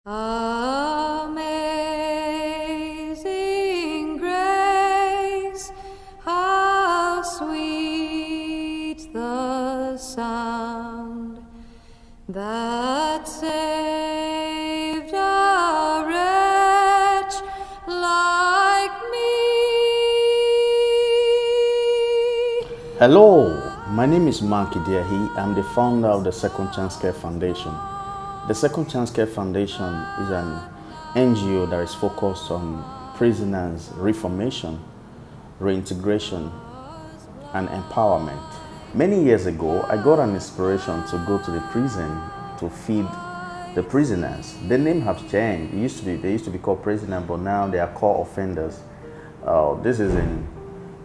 Amazing grace, how sweet the sound that saved a wretch like me. Hello, my name is Mark Idiahi. I'm the founder of the Second Chance Care Foundation. The Second Chance Care Foundation is an NGO that is focused on prisoners' reformation, reintegration, and empowerment. Many years ago, I got an inspiration to go to the prison to feed the prisoners. The name has changed. They used to be called prisoners, but now they are called offenders. This is in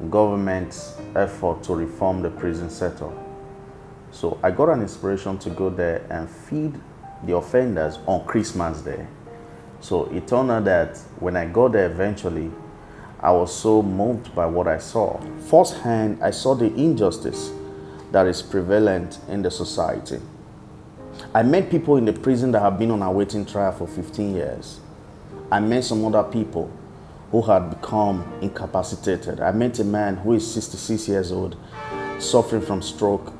government's effort to reform the prison sector. So I got an inspiration to go there and feed the offenders on Christmas Day. So it turned out that when I got there eventually, I was so moved by what I saw. Firsthand, I saw the injustice that is prevalent in the society. I met people in the prison that have been on awaiting trial for 15 years. I met some other people who had become incapacitated. I met a man who is 66 years old, suffering from stroke,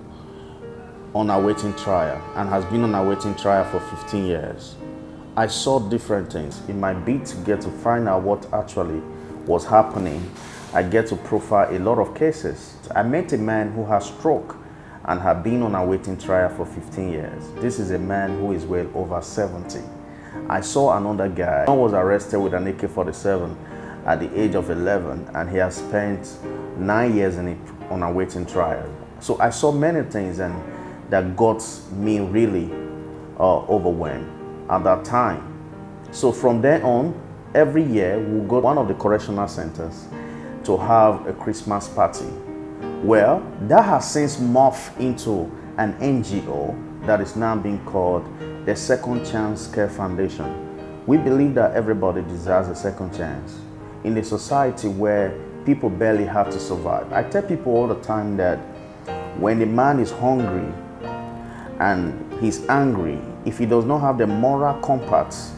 on awaiting trial, and has been on awaiting trial for 15 years. I saw different things. In my bid to get to find out what actually was happening, I get to profile a lot of cases. I met a man who has stroke and had been on awaiting trial for 15 years. This is a man who is well over 70. I saw another guy who was arrested with an AK-47 at the age of 11, and he has spent 9 years on awaiting trial. So I saw many things and that got me really overwhelmed at that time. So from then on, every year we'll go to one of the correctional centers to have a Christmas party. Well, that has since morphed into an NGO that is now being called the Second Chance Care Foundation. We believe that everybody deserves a second chance in a society where people barely have to survive. I tell people all the time that when a man is hungry and he's angry, if he does not have the moral compass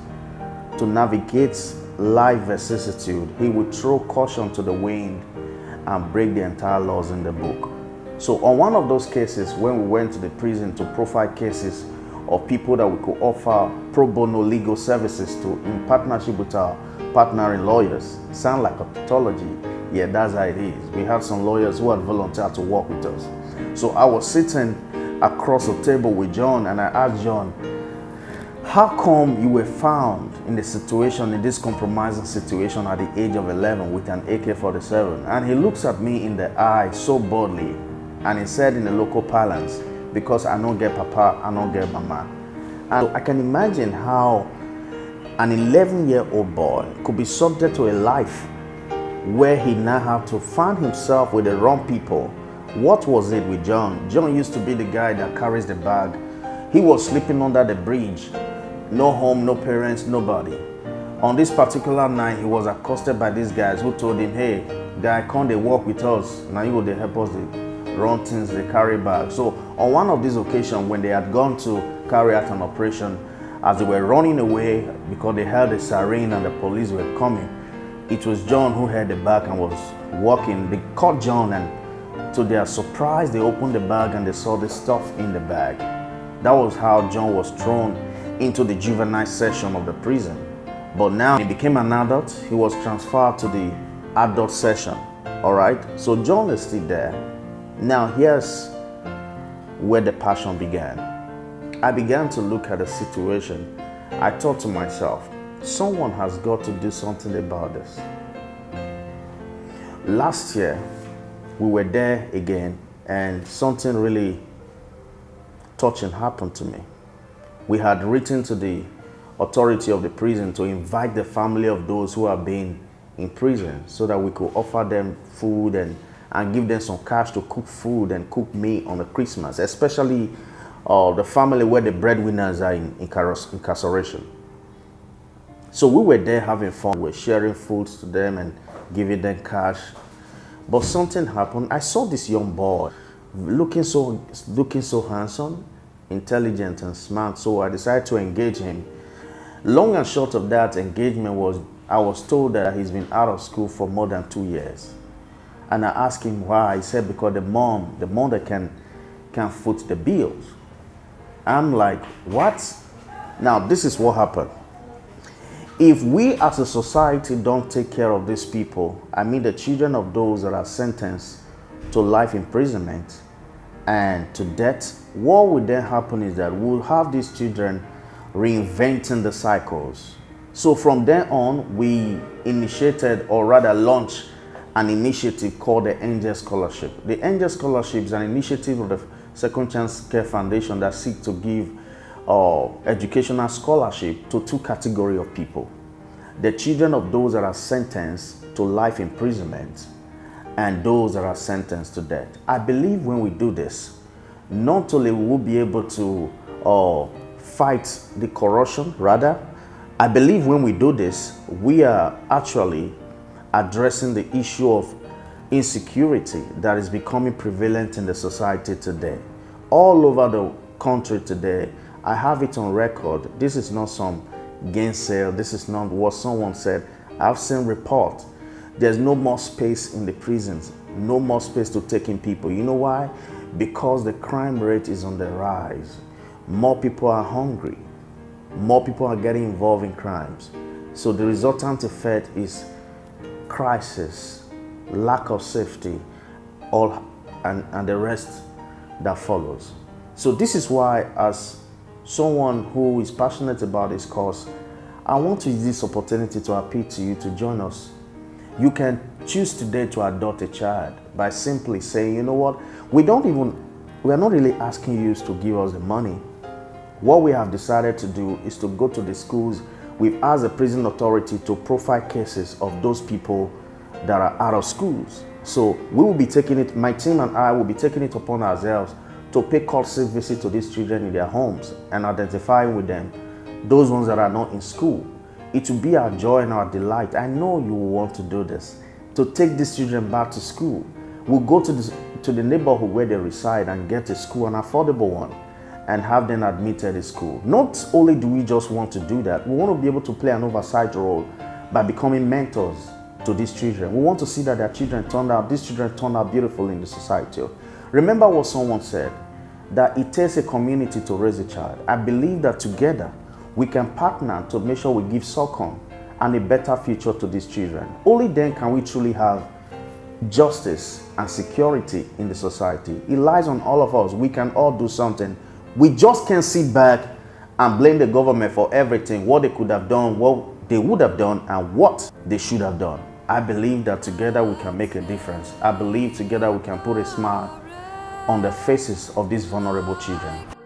to navigate life vicissitude, he will throw caution to the wind and break the entire laws in the book. So on one of those cases, when we went to the prison to profile cases of people that we could offer pro bono legal services to in partnership with our partnering lawyers, sound like a pathology? Yeah, that's how it is. We had some lawyers who had volunteered to work with us. So I was sitting across the table with John, and I asked John, how come you were found in the situation, in this compromising situation at the age of 11 with an AK-47? And he looks at me in the eye so boldly, and he said in the local parlance, because I don't get papa, I don't get mama. And I can imagine how an 11-year-old boy could be subject to a life where he now have to find himself with the wrong people. What was it with John? John used to be the guy that carries the bag. He was sleeping under the bridge. No home, no parents, nobody. On this particular night, he was accosted by these guys who told him, hey, guy, come they walk with us. Now you go they help us, they run things, they carry bags. So on one of these occasions, when they had gone to carry out an operation, as they were running away because they heard the siren and the police were coming, it was John who held the bag and was walking. They caught John, and to their surprise, they opened the bag and they saw the stuff in the bag. That was how John was thrown into the juvenile section of the prison. But now he became an adult, he was transferred to the adult section. All right, so John is still there. Now here's where the passion began. I began to look at the situation. I thought to myself, someone has got to do something about this. Last year, we were there again, and something really touching happened to me. We had written to the authority of the prison to invite the family of those who have been in prison so that we could offer them food and give them some cash to cook food and cook meat on the Christmas, especially the family where the breadwinners are in incarceration. So we were there having fun. We were sharing foods to them and giving them cash. But something happened. I saw this young boy looking so handsome, intelligent and smart. So I decided to engage him. Long and short of that engagement was, I was told that he's been out of school for more than 2 years. And I asked him why. He said because the mother can foot the bills. I'm like, what? Now, this is what happened. If we as a society don't take care of these people, I mean the children of those that are sentenced to life imprisonment and to death, what would then happen is that we'll have these children reinventing the cycles. So from then on, we initiated, or rather launched, an initiative called the Angel Scholarship. The Angel Scholarship is an initiative of the Second Chance Care Foundation that seeks to give educational scholarship to two categories of people: the children of those that are sentenced to life imprisonment and those that are sentenced to death. I believe when we do this, not only will we be able to fight the corruption, rather, I believe when we do this, we are actually addressing the issue of insecurity that is becoming prevalent in the society today. All over the country today, I have it on record. This is not some gainsay. This is not what someone said. I've seen reports. There's no more space in the prisons, no more space to take in people. You know why? Because the crime rate is on the rise. More people are hungry. More people are getting involved in crimes. So the resultant effect is crisis, lack of safety, and the rest that follows. So this is why, as someone who is passionate about this cause, I want to use this opportunity to appeal to you to join us. You can choose today to adopt a child by simply saying, you know what, we are not really asking you to give us the money. What we have decided to do is to go to the schools. We've asked the prison authority to profile cases of those people that are out of schools. So we will be taking it, my team and I will be taking it upon ourselves to pay courtesy visit to these children in their homes and identifying with them those ones that are not in school. It will be our joy and our delight. I know you will want to do this, to take these children back to school. We'll go to the neighborhood where they reside and get a school, an affordable one, and have them admitted in school. Not only do we just want to do that, we want to be able to play an oversight role by becoming mentors to these children. We want to see that these children turn out beautiful in the society. Remember what someone said, that it takes a community to raise a child. I believe that together we can partner to make sure we give succor and a better future to these children. Only then can we truly have justice and security in the society. It lies on all of us. We can all do something. We just can't sit back and blame the government for everything, what they could have done, what they would have done, and what they should have done. I believe that together we can make a difference. I believe together we can put a smile on the faces of these vulnerable children.